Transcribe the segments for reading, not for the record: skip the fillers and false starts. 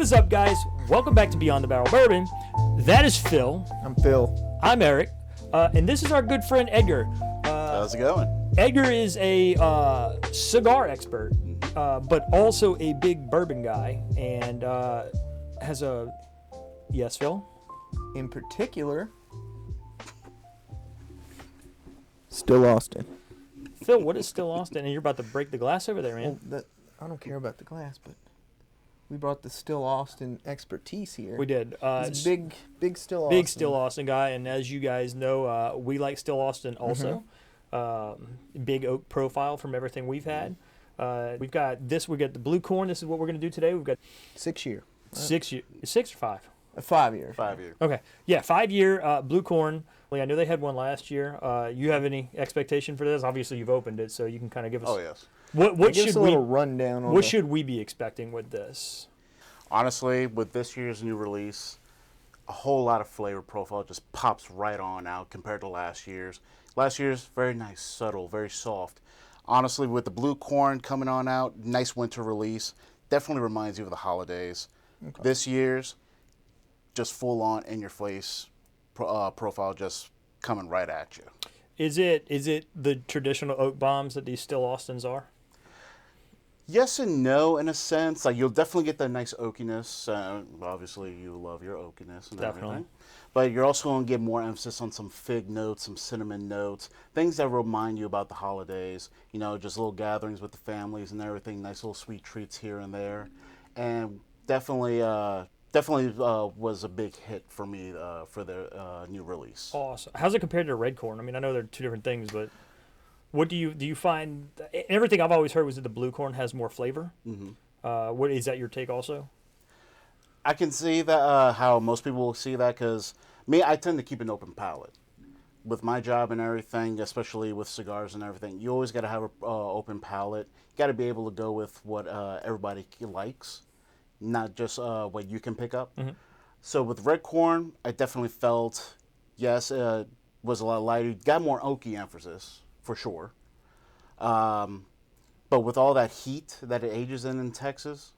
is up, guys? Welcome back to Beyond the Barrel Bourbon. That is Phil. I'm Phil. I'm Eric. And this is our good friend Edgar. How's it going? Edgar is a cigar expert, but also a big bourbon guy, and has a... Yes, Phil? In particular, Still Austin. Phil, what is Still Austin? And you're about to break the glass over there, man. Well, I don't care about the glass, but we brought the Still Austin expertise here. We did. It's a big Still Austin. Big Still Austin guy, and as you guys know, we like Still Austin also. Big oak profile from everything we've had. We've got the blue corn. This is what we're going to do today. We've got 6 year. 6 year, 6 or 5? 5 year. 5 year. Okay, yeah, 5 year blue corn. I know they had one last year. You have any expectation for this? Obviously, you've opened it, so you can kind of give us. Oh yes. What Give should us a we? little rundown on What should we be expecting with this? Honestly, with this year's new release, a whole lot of flavor profile just pops right on out compared to last year's. Last year's very nice, subtle, very soft. Honestly, with the blue corn coming on out, nice winter release. Definitely reminds you of the holidays. Okay. This year's just full on in your face profile, just coming right at you. Is it the traditional oak bombs that these Still Austins are? Yes and no, in a sense. Like, you'll definitely get that nice oakiness. Obviously, you love your oakiness and Definitely. everything. But you're also going to get more emphasis on some fig notes, some cinnamon notes, things that remind you about the holidays. You know, just little gatherings with the families and everything. Nice little sweet treats here and there. And definitely was a big hit for me for the new release. Awesome. How's it compared to red corn? I mean, I know they're two different things, but what do you find? Everything I've always heard was that the blue corn has more flavor. Mm-hmm. What is that your take also? I can see that how most people will see that, because me, I tend to keep an open palate. With my job and everything, especially with cigars and everything, you always got to have an open palate. You got to be able to go with what everybody likes, not just what you can pick up. Mm-hmm. So with red corn, I definitely felt, yes, was a lot lighter. Got more oaky emphasis, for sure. But with all that heat that it ages in Texas,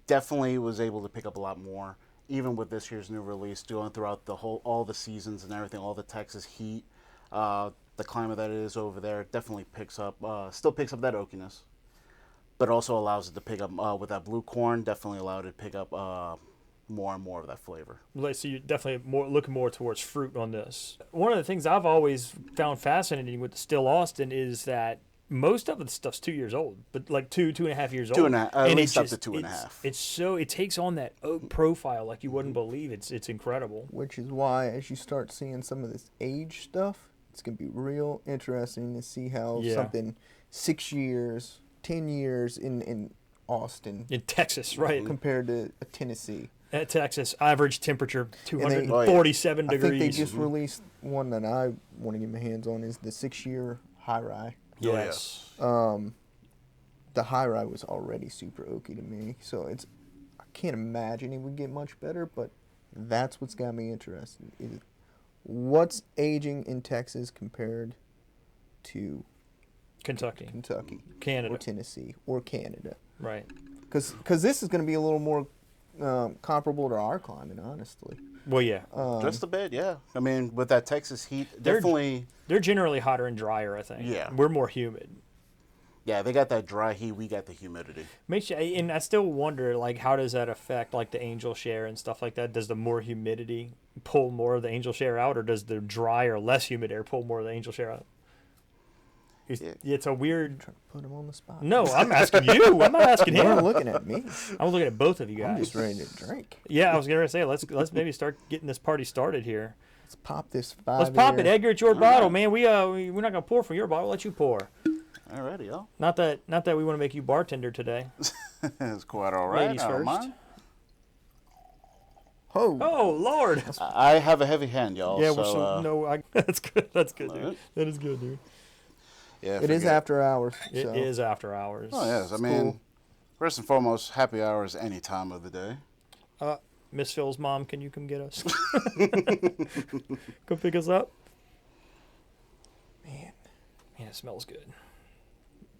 definitely was able to pick up a lot more. Even with this year's new release, doing throughout all the seasons and everything, all the Texas heat, the climate that it is over there, definitely still picks up that oakiness, but also allows it to pick up with that blue corn. Definitely allowed it to pick up more and more of that flavor. So you're definitely looking more towards fruit on this. One of the things I've always found fascinating with the Still Austin is that most of the stuff's 2 years old, but like 2.5 years old. 2.5, at least up to 2.5. It takes on that oak profile like you wouldn't believe. It's incredible. Which is why, as you start seeing some of this age stuff, it's going to be real interesting to see how something 6 years, 10 years in Austin. In Texas, right. Compared to Tennessee. At Texas, average temperature 247 degrees. I think they just released one that I want to get my hands on, is the 6 year high rye. Yes. The high rye was already super oaky to me, so I can't imagine it would get much better, but that's what's got me interested. What's aging in Texas compared to Kentucky, Canada, or Tennessee, or Canada? Right. Because this is going to be a little more comparable to our climate, honestly. Well, yeah. Just a bit, yeah. I mean, with that Texas heat, definitely. They're generally hotter and drier, I think. Yeah. We're more humid. Yeah, they got that dry heat. We got the humidity. And I still wonder, like, how does that affect, like, the angel share and stuff like that? Does the more humidity pull more of the angel share out, or does the drier, less humid air pull more of the angel share out? It's a weird. I'm trying to put him on the spot. No, I'm asking you. I'm not asking him. You're looking at me. I'm looking at both of you guys. I'm just ready to drink. Yeah, I was gonna say let's maybe start getting this party started here. Let's pop this 5 Let's pop it, Edgar. It's your bottle, man. We're not gonna pour from your bottle. We'll let you pour. Alrighty, y'all. Not that we want to make you bartender today. It's quite all right. Ladies first. Mind. Oh Lord. I have a heavy hand, y'all. Yeah, so, that's good. That's good, dude. Right. That is good, dude. Yeah, it is after hours. It is after hours. Oh yes, I mean, cool. First and foremost, happy hours any time of the day. Miss Phil's mom, can you come get us? Come pick us up. Man, it smells good.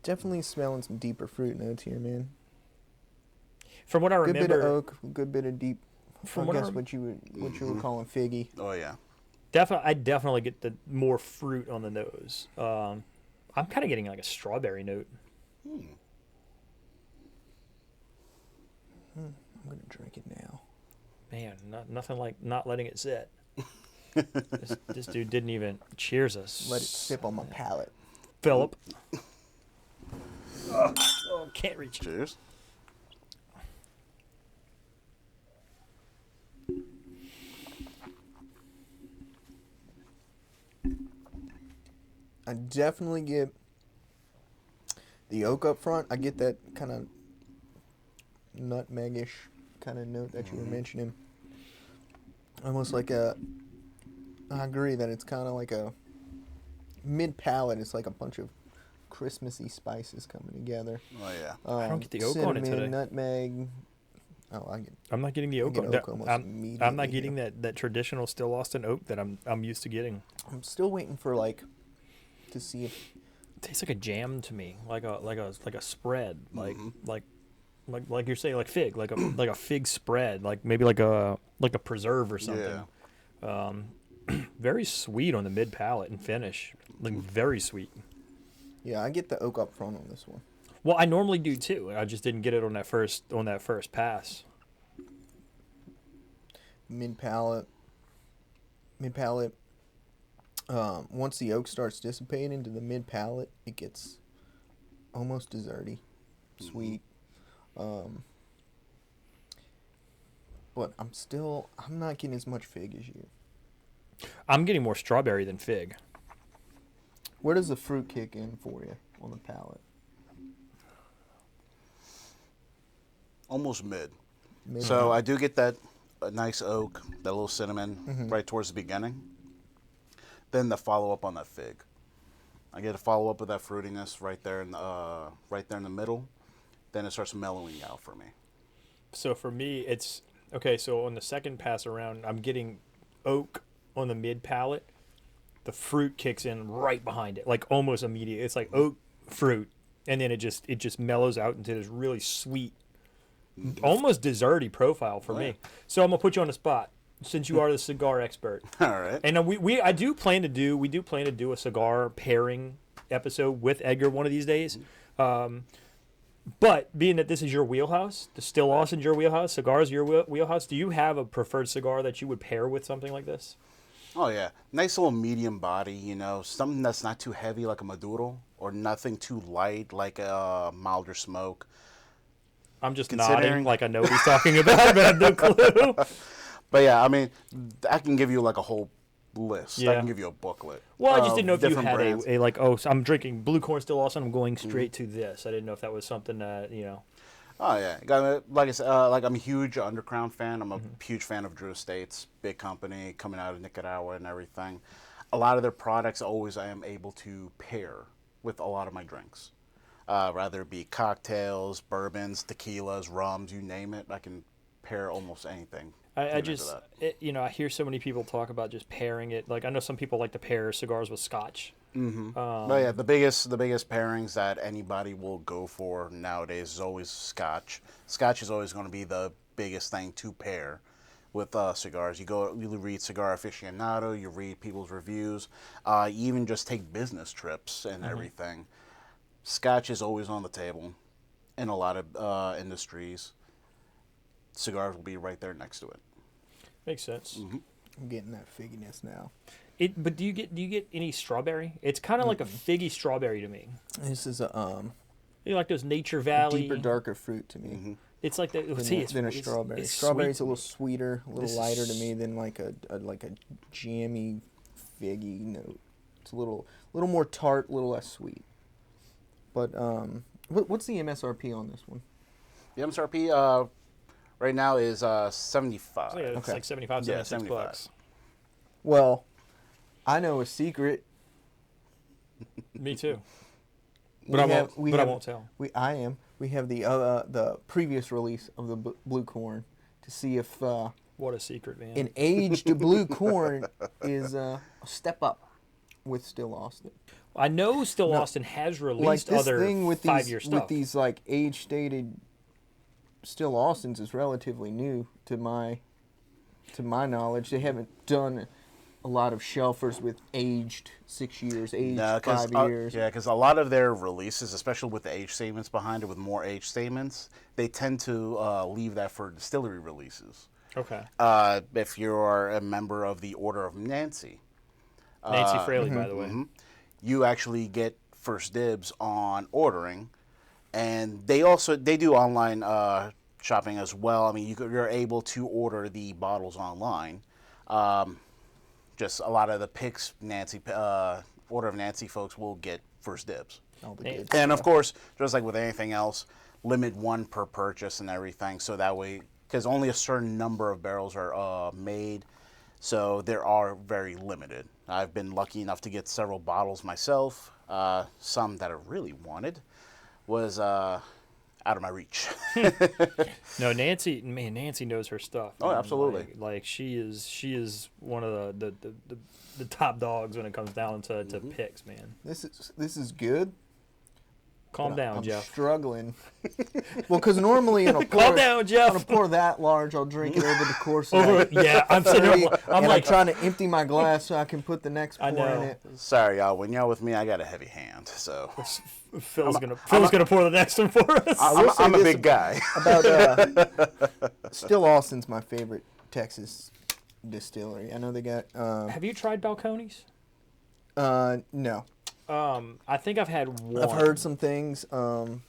Definitely smelling some deeper fruit notes here, man. From what I Good bit of remember, oak, good bit of deep. From I what I guess rem- what you would call figgy. Oh yeah. I definitely get the more fruit on the nose. I'm kind of getting like a strawberry note. I'm gonna drink it now. Man, nothing like not letting it sit. This dude didn't even cheers us. Let it sip on my palate. Philip. Oh, can't reach. Cheers. I definitely get the oak up front. I get that kind of nutmegish kind of note that you were mentioning. Almost like a. I agree that it's kind of like a mid palate. It's like a bunch of Christmassy spices coming together. Oh yeah. I don't get the oak cinnamon, on it today. Nutmeg. Oh, I get. I'm not getting the oak get on oak almost I'm immediately not getting here. that traditional still Austin oak that I'm used to getting. I'm still waiting for like to see if It tastes like a jam to me, like a spread, like you're saying, like fig, like a fig spread, like maybe like a preserve or something. Yeah. Very sweet on the mid palate and finish, like very sweet. yeah, I get the oak up front on this one. Well, I normally do too. I just didn't get it on that first pass. Mid palate. Once the oak starts dissipating into the mid palate, it gets almost desserty, sweet. But I'm not getting as much fig as you. I'm getting more strawberry than fig. Where does the fruit kick in for you on the palate? Almost mid. Mid- So I do get that nice oak, that little cinnamon right towards the beginning. Then the follow up on that fig. I get a follow up with that fruitiness right there in the middle. Then it starts mellowing out for me. So for me, it's okay. So on the second pass around, I'm getting oak on the mid palate. The fruit kicks in right behind it, like almost immediate. It's like oak fruit, and then it just mellows out into this really sweet, almost desserty profile for me. So I'm gonna put you on the spot since you are the cigar expert. All right. And we do plan to do a cigar pairing episode with Edgar one of these days. But being that this is your wheelhouse, the still Austin's your wheelhouse, cigars your wheelhouse, do you have a preferred cigar that you would pair with something like this? Oh yeah, nice little medium body. Something that's not too heavy like a Maduro, or nothing too light like a milder smoke. I'm just Considering- nodding like I know what he's talking about, but I have no clue. But yeah, I mean, I can give you like a whole list. I Yeah. can give you a booklet. Well, I just of didn't know if you different had brands. a like, oh, so I'm drinking Blue Corn Still Austin, I'm going straight to this. I didn't know if that was something that, Oh yeah, like I said, like I'm a huge Underground fan. I'm a huge fan of Drew Estates, big company coming out of Nicaragua and everything. A lot of their products I am able to pair with a lot of my drinks. Rather it be cocktails, bourbons, tequilas, rums, you name it. I can pair almost anything. I Get into just, that. I hear so many people talk about just pairing it. Like, I know some people like to pair cigars with scotch. But yeah, the biggest pairings that anybody will go for nowadays is always Scotch. Scotch is always going to be the biggest thing to pair with cigars. You read Cigar Aficionado, you read people's reviews, you even just take business trips and everything. Scotch is always on the table in a lot of industries. Cigars will be right there next to it. Makes sense. I'm getting that figginess now. But do you get any strawberry? It's kind of like a figgy strawberry to me. This is a You like those Nature Valley? deeper, darker fruit to me It's like that. than a strawberry. It's Strawberry's sweet. a little sweeter, a This little lighter to is- me than like a jammy, figgy note. It's a little more tart, a little less sweet. But what's the MSRP on this one? The MSRP right now is 75. So yeah, it's Okay. like 75, Yeah, 76 75. bucks. Well, I know a secret. Me too. We But I have- won't. But I won't tell. We have the previous release of the blue corn to see if What a secret, man. an aged blue corn is a step up with Still Austin. I know Still No, Austin has Like released this other thing with 5-year these stuff. with these like age stated Still Austin's is relatively new to my knowledge. They haven't done a lot of shelfers with aged 6 years, aged 5 years. Yeah, because a lot of their releases, especially with the age statements behind it, with more age statements, they tend to leave that for distillery releases. Okay. If you're a member of the Order of Nancy, Nancy Fraley, by the way. you actually get first dibs on ordering, and they do online shopping as well. I mean, you're able to order the bottles online. Just a lot of the picks, Order of Nancy folks will get first dibs. All the good And of stuff. course, just like with anything else, limit one per purchase and everything. So that way, because only a certain number of barrels are made, so they are very limited. I've been lucky enough to get several bottles myself. Some that I really wanted was out of my reach. No, Nancy knows her stuff. Oh, man. absolutely. Like she is one of the top dogs when it comes down to picks, man. This is good. Calm but down, I'm Jeff. struggling. Well, because normally in a Calm down, Jeff. on a pour that large, I'll drink it over the course of Yeah, I'm sitting three, there. I'm like trying to empty my glass so I can put the next pour I know. in it. Sorry, y'all. When y'all with me, I got a heavy hand, so Phil's gonna pour the next one for us. I'm a big guy. About Still Austin's my favorite Texas distillery. I know they got Have you tried Balcones? no. I think I've had one. I've heard some things. So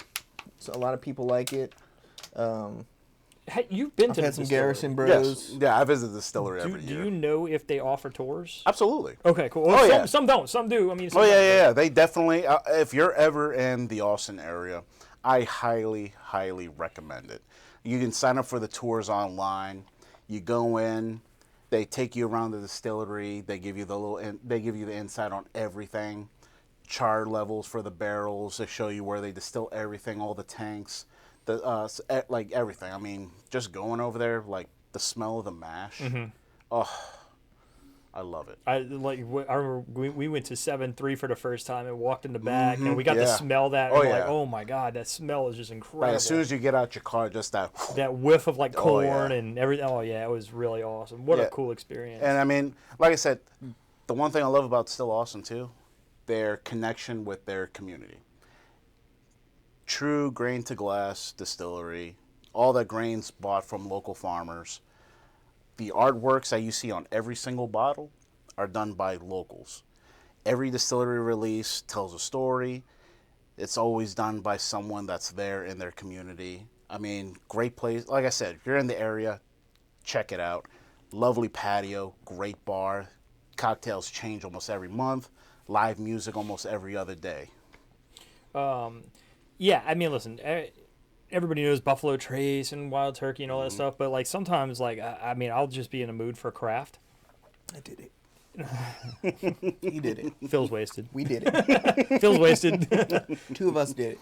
a lot of people like it. Hey, you've been I've to had the some distillery. Garrison Bros. Yes. Yeah, I visit the distillery every Do year. you know if they offer tours? Absolutely. Okay, cool. Oh, Well, yeah. Some don't. Some do. I mean, some Oh, don't. yeah. They definitely, if you're ever in the Austin area, I highly, highly recommend it. You can sign up for the tours online. You go in, they take you around the distillery. They give you they give you the insight on everything, char levels for the barrels. They show you where they distill everything, all the tanks, like everything. I mean, just going over there, like the smell of the mash. Oh, I love it. I remember we went to 7-3 for the first time and walked in the back and we got to yeah. smell that. Oh, And we're yeah. like, oh my god, that smell is just incredible. Right, as soon as you get out your car, just that. that whiff of like Oh, corn yeah. and everything. Oh yeah, it was really awesome. What a Yeah. cool experience. And I mean, like I said, the one thing I love about Still Austin too, their connection with their community. True grain to glass distillery, all the grains bought from local farmers. The artworks that you see on every single bottle are done by locals. Every distillery release tells a story. It's always done by someone that's there in their community. I mean, great place. Like I said, if you're in the area, check it out. Lovely patio, great bar. Cocktails change almost every month. Live music almost every other day. Yeah, I mean, listen, everybody knows Buffalo Trace and Wild Turkey and all that stuff, but like sometimes, like I mean, I'll just be in a mood for craft. I did it. You did it. Phil's wasted. We did it. Phil's wasted. 2 of us did it.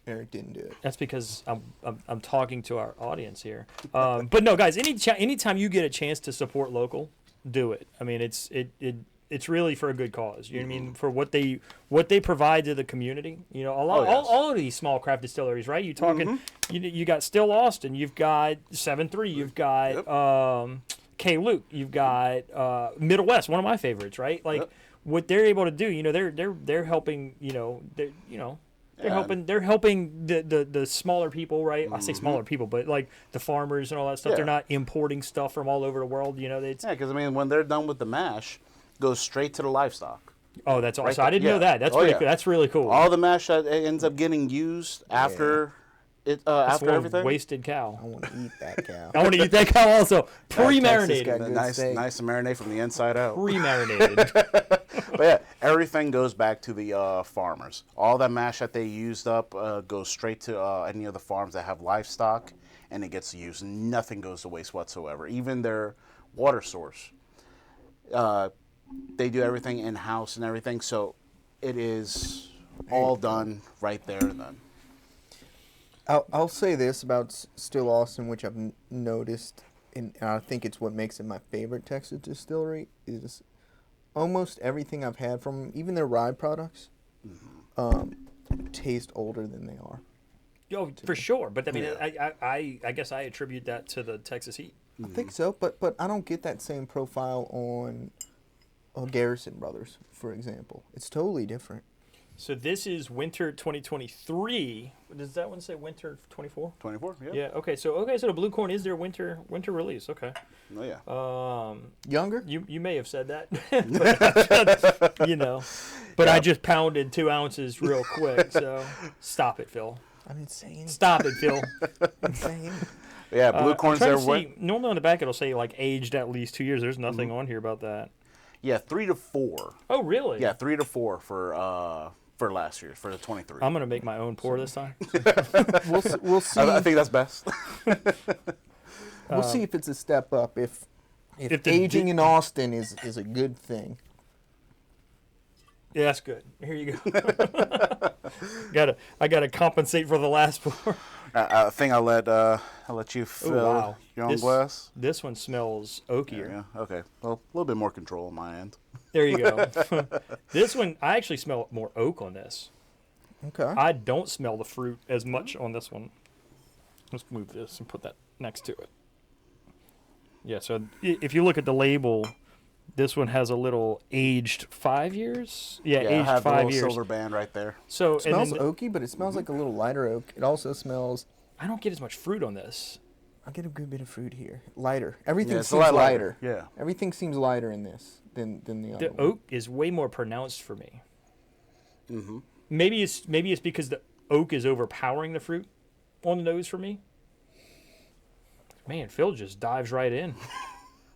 Eric didn't do it. That's because I'm talking to our audience here. But no, guys, anytime you get a chance to support local, do it. I mean, it's really for a good cause. You know what I mean? For what they provide to the community. You know, all of these small craft distilleries, right? You talking, you got Still Austin, you've got 7-3, you've got K. Luke, you've got Middle West, one of my favorites, right? Like what they're able to do. You know, they're helping. They're helping the smaller people, right? I say smaller people, but like the farmers and all that stuff. Yeah. They're not importing stuff from all over the world. You know, it's Yeah, because I mean, when they're done with the mash, it goes straight to the livestock. oh, that's awesome. Right I didn't there. know that. That's Oh, pretty yeah. cool. That's really cool. All the mash that ends up getting used after That's after one everything. wasted cow. I want to eat that cow. I want to eat that cow also. Texas Pre-marinated. got good nice steak. to marinate from the inside out. Pre-marinated. But yeah, everything goes back to the farmers. All that mash that they used up goes straight to any of the farms that have livestock, and it gets used. Nothing goes to waste whatsoever. Even their water source. They do everything in-house and everything, so it is all done right there and then. I'll say this about Still Austin, which I've noticed, and I think it's what makes it my favorite Texas distillery, is almost everything I've had from them, even their rye products, taste older than they are. Oh, for sure. But I mean, I guess I attribute that to the Texas heat. I think so, but I don't get that same profile on Garrison Brothers, for example. It's totally different. So this is winter 2023. Does that one say winter 24? 24, yeah. Yeah. Okay. So the blue corn is their winter release. Okay. Oh, yeah. Younger? You may have said that, but, you know. But I just pounded 2 ounces real quick. So stop it, Phil. I'm insane. Stop it, Phil. Insane. Yeah, blue corn's I'm there. trying to see, normally on the back it'll say like aged at least 2 years. There's nothing on here about that. Yeah, 3 to 4. Oh, really? Yeah, 3 to 4 for last year, for the 23. I'm gonna make my own pour this time. We'll see. I think that's best. We'll see if it's a step up. If the aging in Austin is a good thing. Yeah, that's good. Here you go. I gotta compensate for the last pour. I think I'll let you fill wow. your own glass. This one smells oakier. Yeah. Okay. Well, a little bit more control on my end. There you go. This one, I actually smell more oak on this. Okay. I don't smell the fruit as much on this one. Let's move this and put that next to it. Yeah, so if you look at the label, this one has a little aged 5 years. Yeah, I aged have 5 a little years. silver band right there. So It smells and oaky, but it smells like a little lighter oak. It also smells. I don't get as much fruit on this. I get a good bit of fruit here. Lighter. Everything Yeah, it's a seems lot lighter. Yeah. Everything seems lighter in this than the other The one. oak is way more pronounced for me. Mm-hmm. Maybe it's because the oak is overpowering the fruit on the nose for me. Man, Phil just dives right in.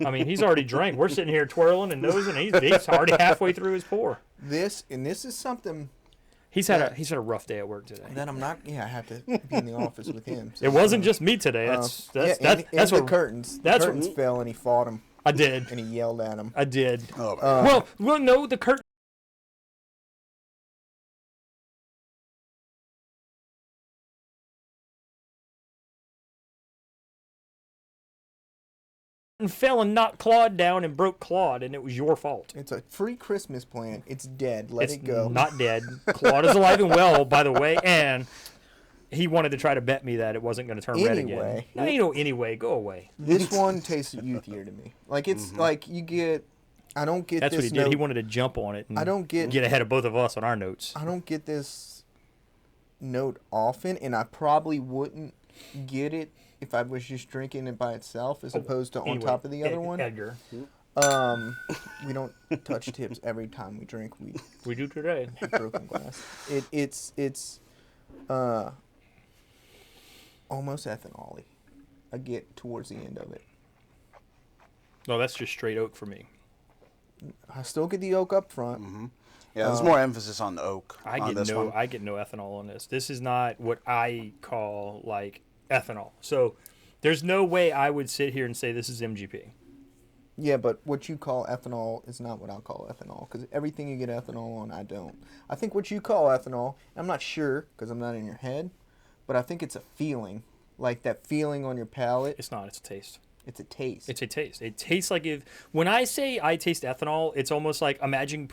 I mean, he's already drank. We're sitting here twirling and nosing. He's already halfway through his pour. This is something He's had a rough day at work today. that I'm not. Yeah, I have to be in the office with him. So, It wasn't just me today. That's and that's the what curtains. The that's what- curtains fell, and he fought him, I did. and he yelled at him. I did. Oh, man. Well, no, the curtain fell and knocked Claude down and broke Claude, and it was your fault. It's a free Christmas plan. It's dead. Let It's it go. not dead. Claude is alive and well, by the way, and he wanted to try to bet me that it wasn't going to turn red again. Anyway. No, anyway, go away. This one tastes youthier to me. Like it's like you get. I don't get That's this what he note. did. He wanted to jump on it and I don't get. ahead of both of us on our notes. I don't get this note often, and I probably wouldn't get it if I was just drinking it by itself, as opposed to on Anyway, top of the other one. Edgar. We don't touch tips every time we drink. We do today. We broken glass. It's almost ethanol-y. I get towards the end of it. No, that's just straight oak for me. I still get the oak up front. Yeah, there's more emphasis on the oak I on get this no one. I get no ethanol on this. This is not what I call like ethanol. So there's no way I would sit here and say this is MGP. Yeah, but what you call ethanol is not what I call ethanol, because everything you get ethanol on, I don't. I think what you call ethanol, I'm not sure because I'm not in your head, but I think it's a feeling, like that feeling on your palate. It's not. It's a taste. It's a taste. It's a taste. It tastes like when I say I taste ethanol, it's almost like imagine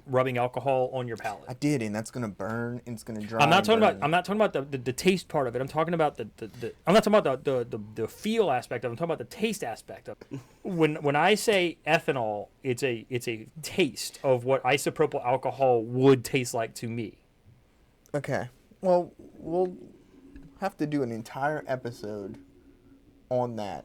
rubbing alcohol on your palate. I did, and that's gonna burn, and it's gonna dry. I'm not talking and burn. about the taste part of it. I'm talking about the I'm not talking about the feel aspect of it. I'm talking about the taste aspect of it. When I say ethanol, it's a taste of what isopropyl alcohol would taste like to me. Okay. Well, we'll have to do an entire episode on that.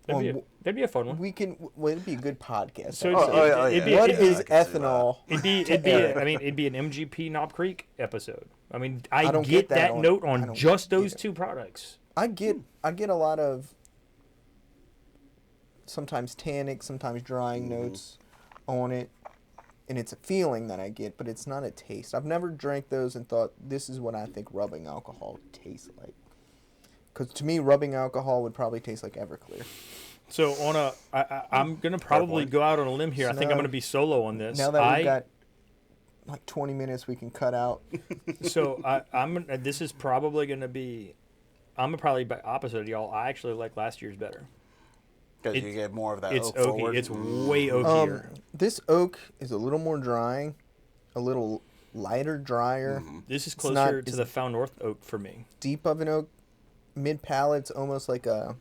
That'd be a fun one. We can. Well, it'd be a good podcast. So episode. What is ethanol? It'd be an MGP Knob Creek episode. I mean, I don't get get that that note I on don't just get those it. two products. I get a lot of sometimes tannic, sometimes drying notes on it, and it's a feeling that I get, but it's not a taste. I've never drank those and thought this is what I think rubbing alcohol tastes like. Because to me, rubbing alcohol would probably taste like Everclear. So I'm gonna probably go out on a limb here. So I think I'm gonna be solo on this. Now that we've got like 20 minutes, we can cut out. So this is probably gonna be. I'm probably opposite of y'all. I actually like last year's better. Because you get more of that It's oak oaky. forward. It's way oakier. This oak is a little more drying, a little lighter, drier. This is It's not- closer to it's- the Found North oak for me. Deep of an oak, mid palate's almost like a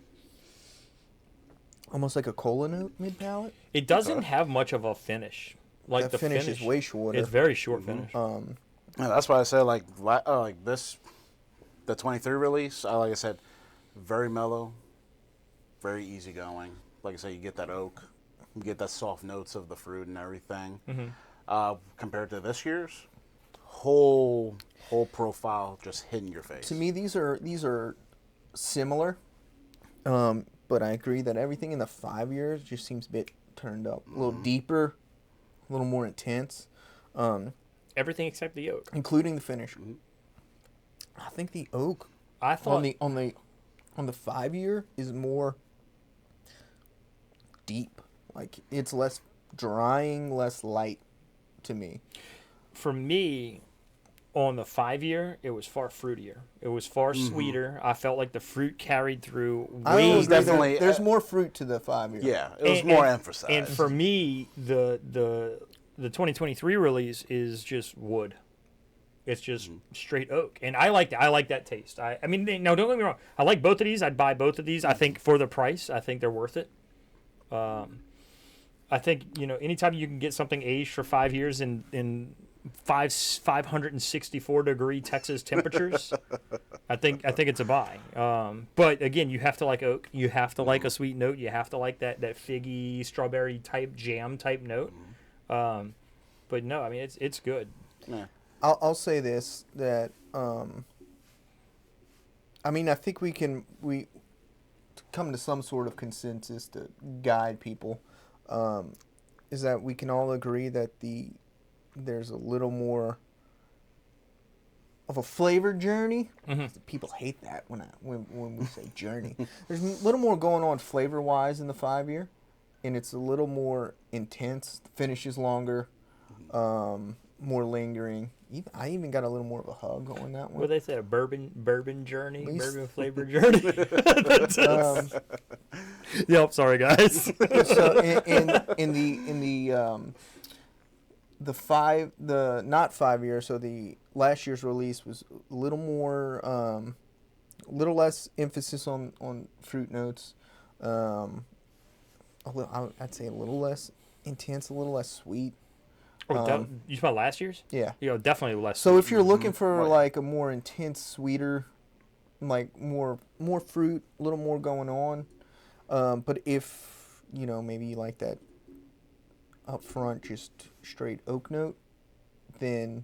cola note mid palate. It doesn't have much of a finish. Like That the finish is way shorter. It's very short finish. Yeah, that's why I said like this, the 23 release. Like I said, very mellow, very easygoing. Like I said, you get that oak, you get that soft notes of the fruit and everything. Compared to this year's, whole profile just hitting your face. To me, these are similar, but I agree that everything in the 5 years just seems a bit turned up, a little deeper, a little more intense, Everything except the oak. including the finish. I think the oak I thought on the 5 year is more deep. Like it's less drying, less light to me. for me, on the 5 year, it was far fruitier. It was far sweeter. I felt like the fruit carried through I way will agree that definitely- there's more fruit to the 5 year. Yeah, it was more emphasized. And for me, the 2023 release is just wood. It's just straight oak, and I like that. I like that taste. I mean, no, don't get me wrong. I like both of these. I'd buy both of these. I think for the price, I think they're worth it. I think anytime you can get something aged for 5 years in 564 degree Texas temperatures, I think it's a buy. But again, you have to like oak. You have to like a sweet note. You have to like that figgy strawberry type jam type note. But no, I mean it's good. Yeah. I'll say this, that I mean, I think we come to some sort of consensus to guide people, is that we can all agree that there's a little more of a flavor journey. People hate that when we say journey. There's a little more going on flavor wise in the 5 year, and it's a little more intense. The finish is longer, more lingering. I even got a little more of a hug on that one. What they say, a bourbon journey, least- bourbon flavor journey. Yep, sorry guys. So in the not 5 year, so the last year's release was a little more, a little less emphasis on fruit notes. I'd say a little less intense, a little less sweet. You smell last year's? Yeah. Definitely less. So sweet. if you're looking for Right. like a more intense, sweeter, like more fruit, a little more going on, but if maybe you like that up front, just straight oak note, then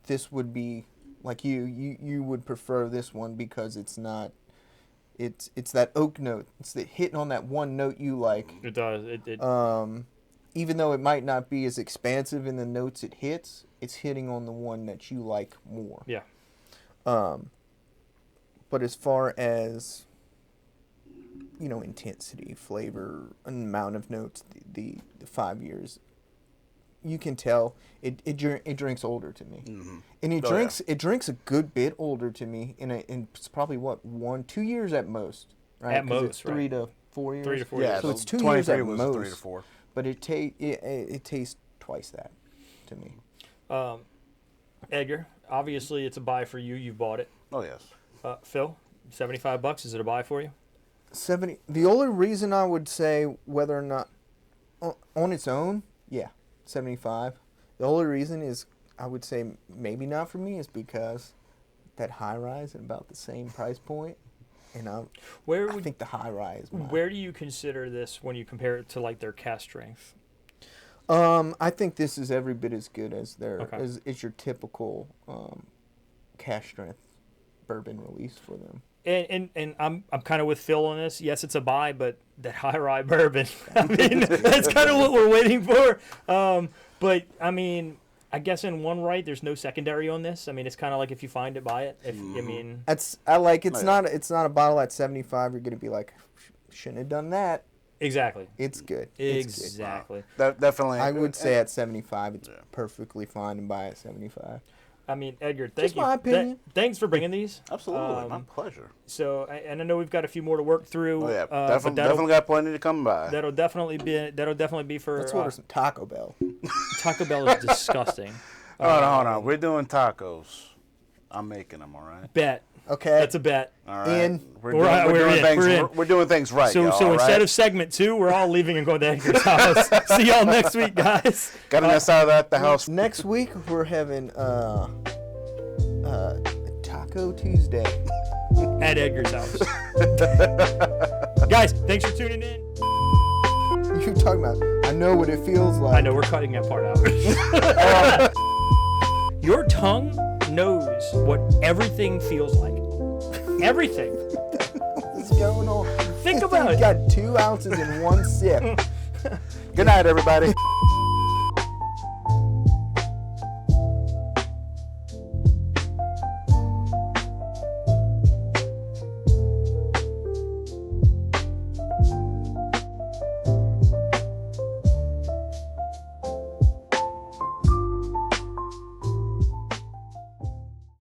this would be like you would prefer this one because it's not. It's that oak note. It's the hitting on that one note you like. It does. Even though it might not be as expansive in the notes it hits, it's hitting on the one that you like more. Yeah. But as far as intensity, flavor, amount of notes, the 5 years, you can tell it drinks older to me, and it drinks a good bit older to me. And it's probably 2 years at most, right? At 'Cause most, it's 3 to 4 years. 3 to 4 Yeah, years. So it's 2 years at was most. 3 to 4. But it tastes twice that to me. Edgar, obviously it's a buy for you. You've bought it. Oh yes. Phil, $75. Is it a buy for you? 70. The only reason I would say whether or not on its own, yeah, 75. The only reason is I would say maybe not for me is because that high rise at about the same price point, and I think the high rise. Where do you consider this when you compare it to like their cast strength? I think this is every bit as good as Okay. as your typical cash strength bourbon release for them. And I'm kind of with Phil on this. Yes, it's a buy, but that high rye bourbon. I mean, that's kind of what we're waiting for. But I mean, I guess in one right, there's no secondary on this. I mean, it's kind of like if you find it, buy it. If I mean, It's not a bottle at 75. You're gonna be like, shouldn't have done that. exactly, It's good. It's good. exactly. Definitely. I would say at 75, it's perfectly fine to buy at 75. I mean, Edgar, thank Just you. my opinion. Thanks for bringing these. Absolutely, my pleasure. So, and I know we've got a few more to work through. Oh yeah, but definitely got plenty to come by. That'll definitely be for. Let's order some Taco Bell. Taco Bell is disgusting. Hold on. We're doing tacos. I'm making them, all right? Bet. Okay. That's a bet. All right. In. We're doing things right. So all instead right? of segment 2, we're all leaving and going to Edgar's house. See y'all next week, guys. Getting us out of that the house. Next week we're having Taco Tuesday At Edgar's house. Guys, thanks for tuning in. You talking about? I know what it feels like. I know we're cutting that part out. Your tongue knows what everything feels like. Everything. What's going on? Think about it. You got 2 ounces in one sip. Good night, everybody.